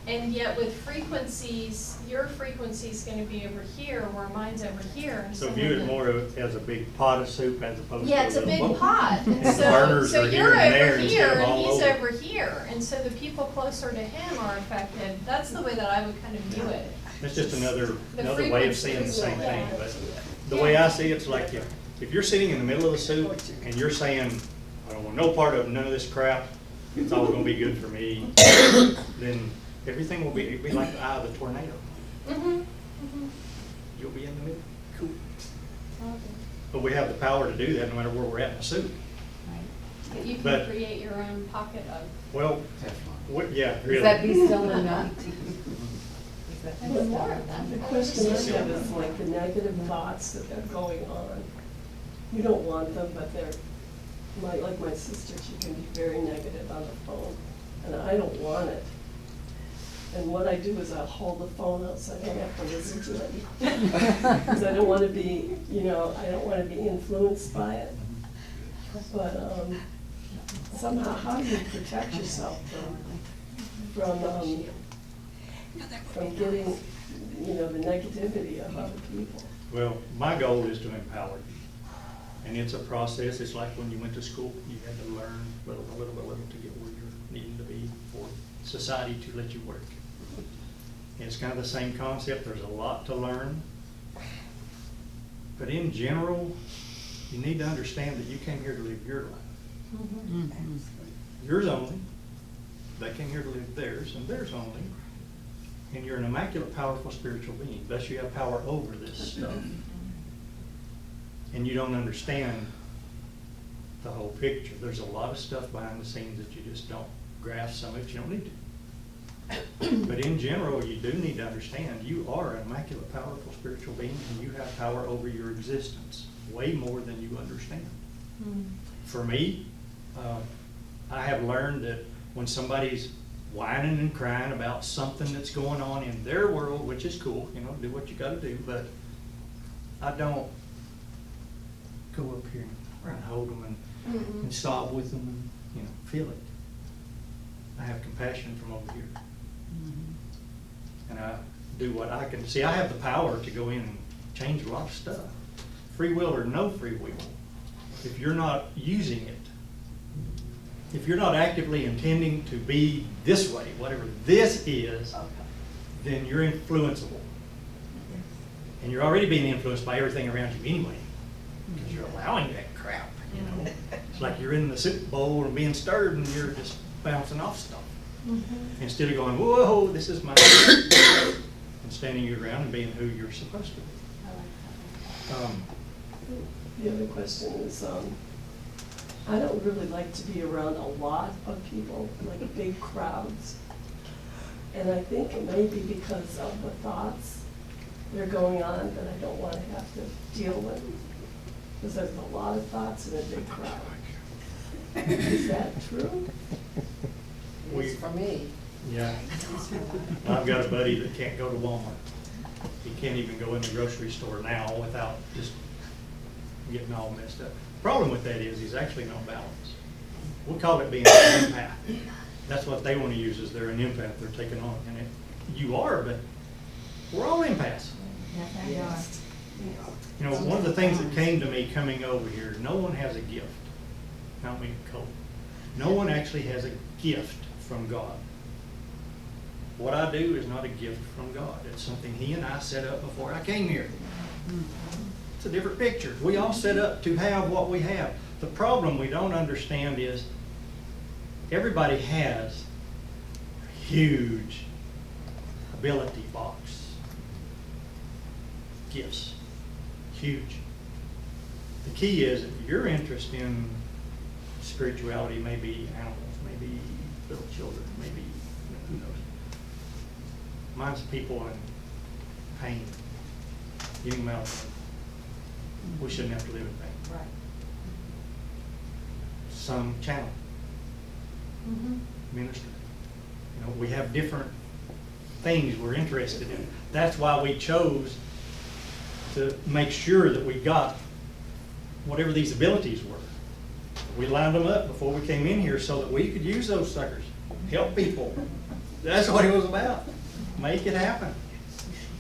And yet with frequencies, your frequency's gonna be over here, where mine's over here. And So view it more as a big pot of soup as opposed to yeah, it's a big little bowl. pot, and And burners so are you're here and there over instead here, of and all he's over. over here, and so the people closer to him are affected. That's the way that I would kind of view it. It's just another The way of seeing the same thing. But the way I see it, it's like if you're sitting in the middle of the soup and you're saying, I don't want no part of none of this crap, it's all gonna be good for me, then everything will be like the eye of the tornado. You'll be in the middle. Cool. But we have the power to do that no matter where we're at in the soup. But you But- can create your own pocket of. Well, Have fun. what, yeah, Would really. that be still enough? There's more of them. The question I have is like the negative thoughts that are going on. You don't want them, but they're, like my sister, she can be very negative on the phone, and I don't want it. And what I do is I'll hold the phone out so I don't have to listen to it. Because I don't want to be, I don't want to be influenced by it. But somehow, how do you protect yourself from getting, the negativity of other people? Well, my goal is to empower you. And it's a process. It's like when you went to school, you had to learn little by little by little to get where you're needing to be for society to let you work. And it's kind of the same concept. There's a lot to learn. But in general, you need to understand that you came here to live your life. Yours only. They came here to live theirs and theirs only. And you're an immaculate, powerful spiritual being. Thus you have power over this stuff. And you don't understand the whole picture. There's a lot of stuff behind the scenes that you just don't grasp. Some of it you don't need to. But in general, you do need to understand you are an immaculate, powerful spiritual being, and you have power over your existence, way more than you understand. For me, I have learned that when somebody's whining and crying about something that's going on in their world, which is cool, do what you gotta do, but I don't go up here and hold them and sob with them and, feel it. I have compassion from over here. And I do what I can. See, I have the power to go in and change a lot of stuff. Free will or no free will. If you're not using it, if you're not actively intending to be this way, whatever this is, then you're influenceable. And you're already being influenced by everything around you anyway, because you're allowing that crap, It's like you're in the soup bowl and being stirred and you're just bouncing off stuff. Instead of going, whoa, this is my and standing your ground and being who you're supposed to be. The other question is, I don't really like to be around a lot of people, like big crowds. And I think it may be because of the thoughts that are going on that I don't want to have to deal with. Because there's a lot of thoughts in a big crowd. Is that true? It's for me. Yeah. I've got a buddy that can't go to Walmart. He can't even go in the grocery store now without just getting all messed up. Problem with that is he's actually no balance. We call it being an empath. That's what they want to use, is they're an empath they're taking on. And you are, but we're all empaths. Yes. One of the things that came to me coming over here, no one has a gift. I don't mean cold. No one actually has a gift from God. What I do is not a gift from God. It's something He and I set up before I came here. It's a different picture. We all set up to have what we have. The problem we don't understand is everybody has a huge ability box. Gifts. Huge. The key is if you're interested in spirituality, maybe animals, maybe little children, maybe, who knows. Mine's people in pain, getting them out of pain. We shouldn't have to live in pain. Right. Some channel, ministry. We have different things we're interested in. That's why we chose to make sure that we got whatever these abilities were. We lined them up before we came in here so that we could use those suckers, help people. That's what it was about. Make it happen.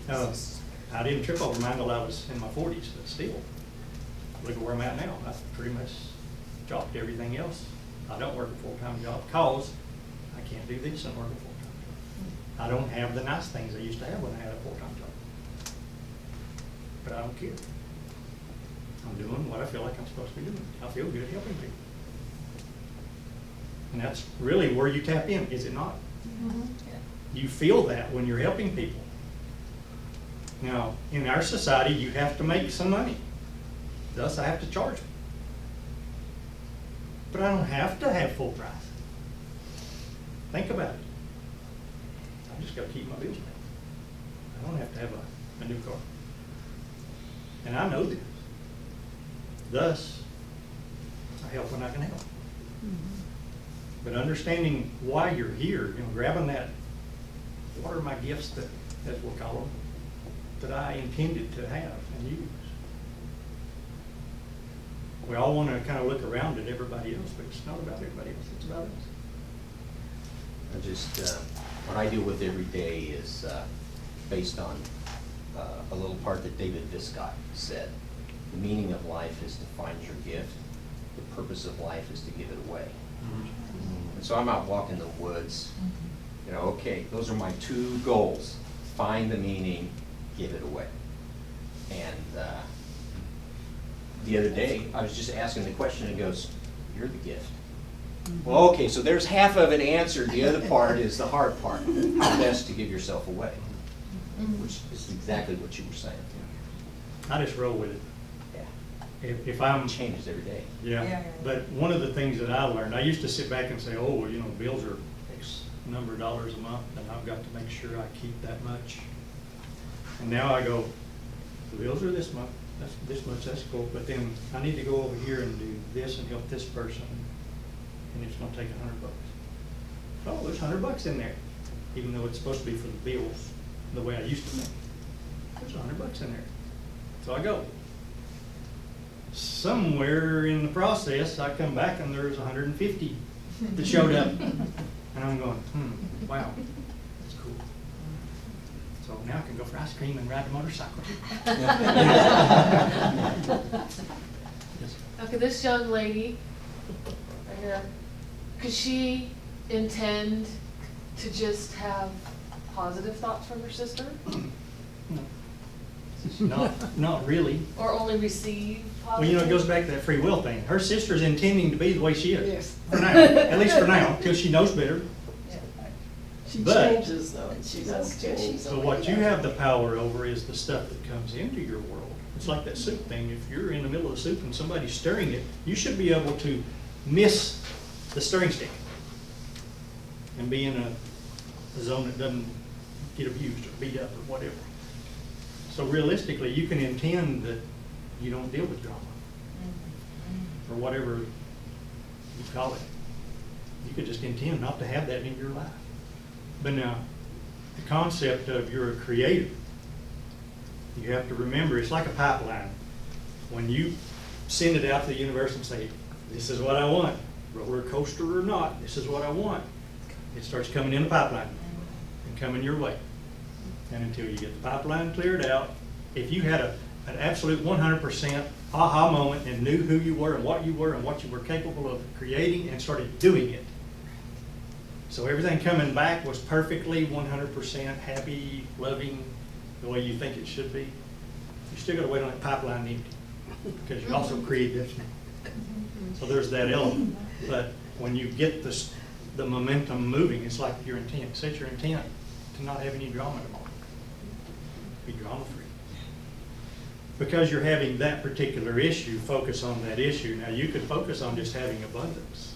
I didn't trip over mine until I was in my 40s, but still, look at where I'm at now. I pretty much dropped everything else. I don't work a full-time job because I can't do this and work a full-time job. I don't have the nice things I used to have when I had a full-time job. But I don't care. I'm doing what I feel like I'm supposed to be doing. I feel good helping people. And that's really where you tap in, is it not? You feel that when you're helping people. Now, in our society, you have to make some money. Thus, I have to charge them. But but I don't have to have full price. Think about it. I just gotta keep my bills paid. I don't have to have a new car. And I know this. Thus, I help when I can help. But understanding why you're here, grabbing that, what are my gifts that, as we'll call them, that I intended to have and use. We all want to kind of look around at everybody else, but it's not about everybody else, it's about us. I just, what I deal with every day is based on a little part that David Viscott said. The meaning of life is to find your gift. The purpose of life is to give it away. And so I'm out walking the woods, okay, those are my two goals. Find the meaning, give it away. And the other day, I was just asking the question, and it goes, you're the gift. Well, okay, so there's half of it answered. The other part is the hard part. How best to give yourself away, which is exactly what you were saying. I just roll with it. Yeah. If I'm. It changes every day. Yeah, but one of the things that I learned, I used to sit back and say, oh, well, bills are X number of dollars a month, and I've got to make sure I keep that much. And now I go, the bills are this month, that's this much, that's cool, but then I need to go over here and do this and help this person, and it's gonna take $100. Oh, there's $100 in there, even though it's supposed to be for the bills, the way I used to think. There's $100 in there. So I go. Somewhere in the process, I come back and there's 150 that showed up. And I'm going, wow, that's cool. So now I can go for ice cream and ride a motorcycle. Yes. Okay, this young lady, right here, could she intend to just have positive thoughts from her sister? No. Not really. Or only receive Well, positive? it goes back to that free will thing. Her sister's intending to be the way she is. Yes. For now, at least for now, till she knows better. She But- changes though, she does change. So what you have the power over is the stuff that comes into your world. It's like that soup thing. If you're in the middle of the soup and somebody's stirring it, you should be able to miss the stirring stick and be in a zone that doesn't get abused or beat up or whatever. So realistically, you can intend that you don't deal with drama or whatever you call it. You could just intend not to have that in your life. But now, the concept of you're a creator, you have to remember it's like a pipeline. When you send it out to the universe and say, this is what I want, roller coaster or not, this is what I want, it starts coming in the pipeline and coming your way. And until you get the pipeline cleared out, if you had an absolute 100% aha moment and knew who you were and what you were capable of creating and started doing it, so everything coming back was perfectly 100% happy, loving, the way you think it should be, you still got to wait on that pipeline empty because you also created this. So there's that element. But when you get the momentum moving, it's like your intent. Set your intent to not have any drama tomorrow. Be drama free. Because you're having that particular issue, focus on that issue. Now you could focus on just having abundance.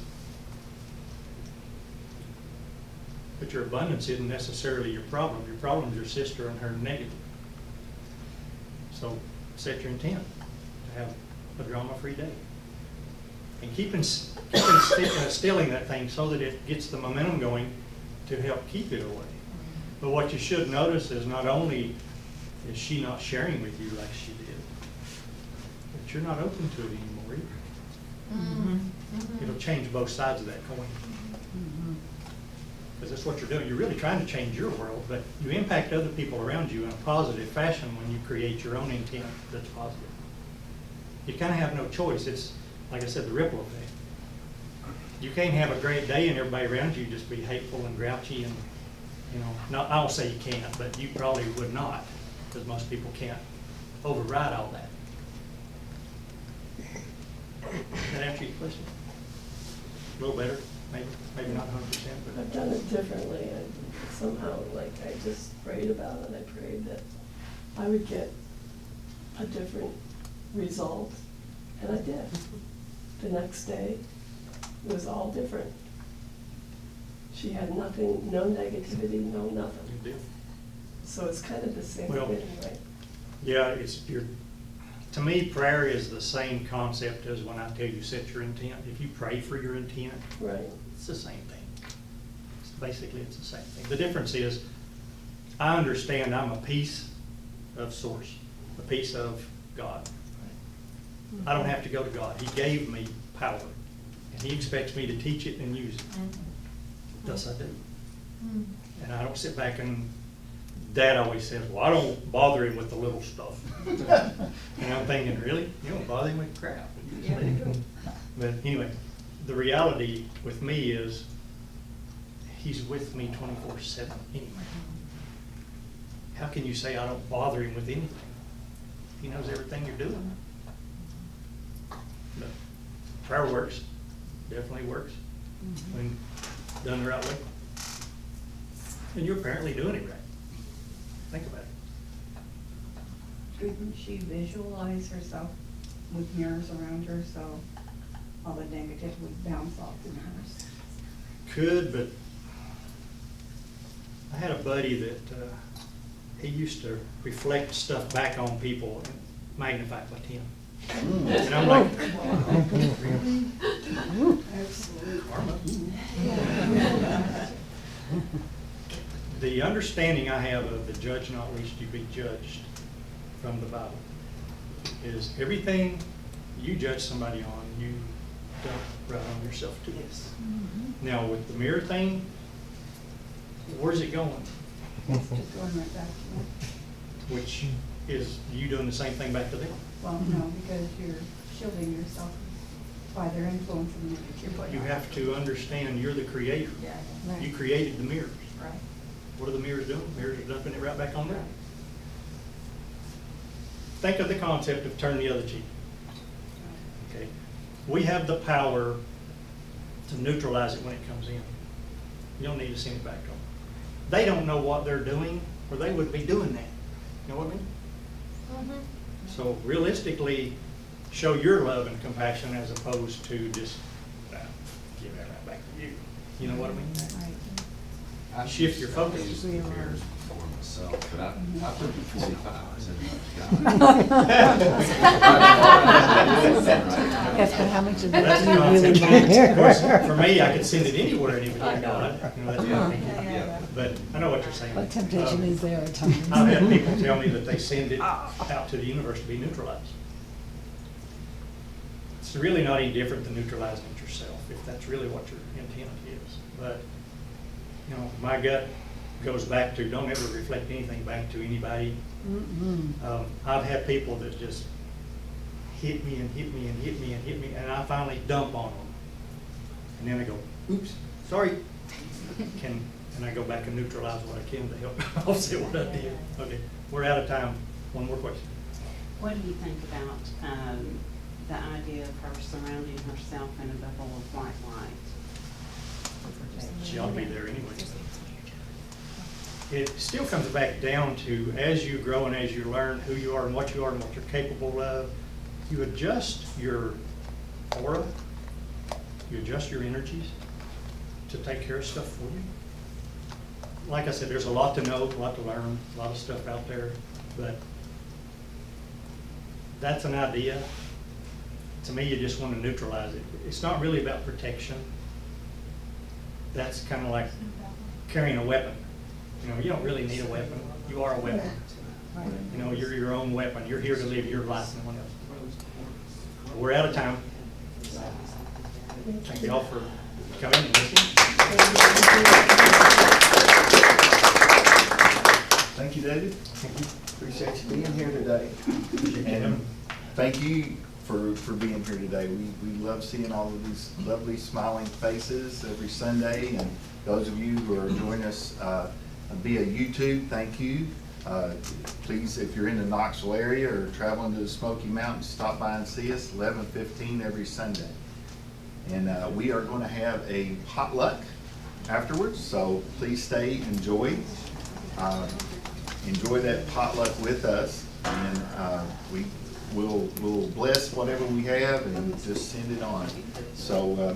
But your abundance isn't necessarily your problem. Your problem is your sister and her negative. So set your intent to have a drama-free day. And keep instilling that thing so that it gets the momentum going to help keep it away. But what you should notice is not only is she not sharing with you like she did, but you're not open to it anymore either. It'll change both sides of that coin. Because that's what you're doing. You're really trying to change your world, but you impact other people around you in a positive fashion when you create your own intent that's positive. You kind of have no choice. It's, like I said, the ripple effect. You can't have a great day and everybody around you just be hateful and grouchy and, not, I don't say you can't, but you probably would not, because most people can't override all that. Does that answer your question? A little better? Maybe not 100%, but. I've done it differently. I somehow, I just prayed about it. I prayed that I would get a different result, and I did. The next day, was all different. She had nothing, no negativity, no nothing. Good deal. So it's kind of the same Well, thing, right? Yeah, to me, prayer is the same concept as when I tell you set your intent. If you pray for your intent, Right. it's the same thing. Basically, it's the same thing. The difference is, I understand I'm a piece of source, a piece of God. I don't have to go to God. He gave me power, and He expects me to teach it and use it. Thus I do. And I don't sit back and, Dad always says, well, I don't bother him with the little stuff. And I'm thinking, really? You don't bother him with crap. You just let it go. But anyway, the reality with me is, He's with me 24/7 anyway. How can you say I don't bother Him with anything? He knows everything you're doing. But prayer works, definitely works, when done the right way. And you're apparently doing it right. Think about it. Couldn't she visualize herself with mirrors around her, so all the negative would bounce off the mirrors? Could, but I had a buddy that he used to reflect stuff back on people and magnify it like him. And I'm like, really? Karma. The understanding I have of the judge not lest you be judged from the Bible is everything you judge somebody on, you dump right on yourself too. Yes. Now with the mirror thing, where's it going? It's just going right back to them. Which is you doing the same thing back to them? Well, no, because you're shielding yourself by their influence and the negative you're putting You on. have to understand you're the creator. Yeah. You created the mirrors. Right. What are the mirrors doing? Mirrors are dumping it right back on them. Think of the concept of turn the other cheek. Okay, we have the power to neutralize it when it comes in. You don't need to send it back to them. They don't know what they're doing, or they would be doing that. You know what I mean? So realistically, show your love and compassion as opposed to just give that right back to you. You know what I mean? Right. Shift your focus. I've used the mirrors before myself, but I put it 45. I said, Yes, but how much of that That's do the you really concept. Of course, want? for me, I could send it anywhere and it would get God. You know, that's my opinion. Yeah. But I know what you're saying. What temptation is there at times? I've had people tell me that they send it out to the universe to be neutralized. It's really not any different than neutralizing it yourself, if that's really what your intent is. But, you know, my gut goes back to don't ever reflect anything back to anybody. I've had people that just hit me and hit me and hit me and hit me, and I finally dump on them. And then I go, oops, sorry. And I go back and neutralize what I can to help offset what I did. Okay, we're out of time. One more question. What do you think about the idea of her surrounding herself in a bubble of white light? She ought to be there anyway. It still comes back down to as you grow and as you learn who you are and what you're capable of, you adjust your aura, you adjust your energies to take care of stuff for you. Like I said, there's a lot to know, a lot to learn, a lot of stuff out there, but that's an idea. To me, you just want to neutralize it. It's not really about protection. That's kind of like carrying a weapon. You know, you don't really need a weapon. You are a weapon. You know, you're your own weapon. You're here to live your life, no one else. We're out of time. Thank you all for coming and listening. Thank you, David. Appreciate you being here today. And thank you for being here today. We love seeing all of these lovely smiling faces every Sunday. And those of you who are joining us via YouTube, thank you. Please, if you're in the Knoxville area or traveling to the Smoky Mountains, stop by and see us 11:15 every Sunday. And we are going to have a potluck afterwards, so please stay, enjoy that potluck with us, and we'll bless whatever we have and just send it on. So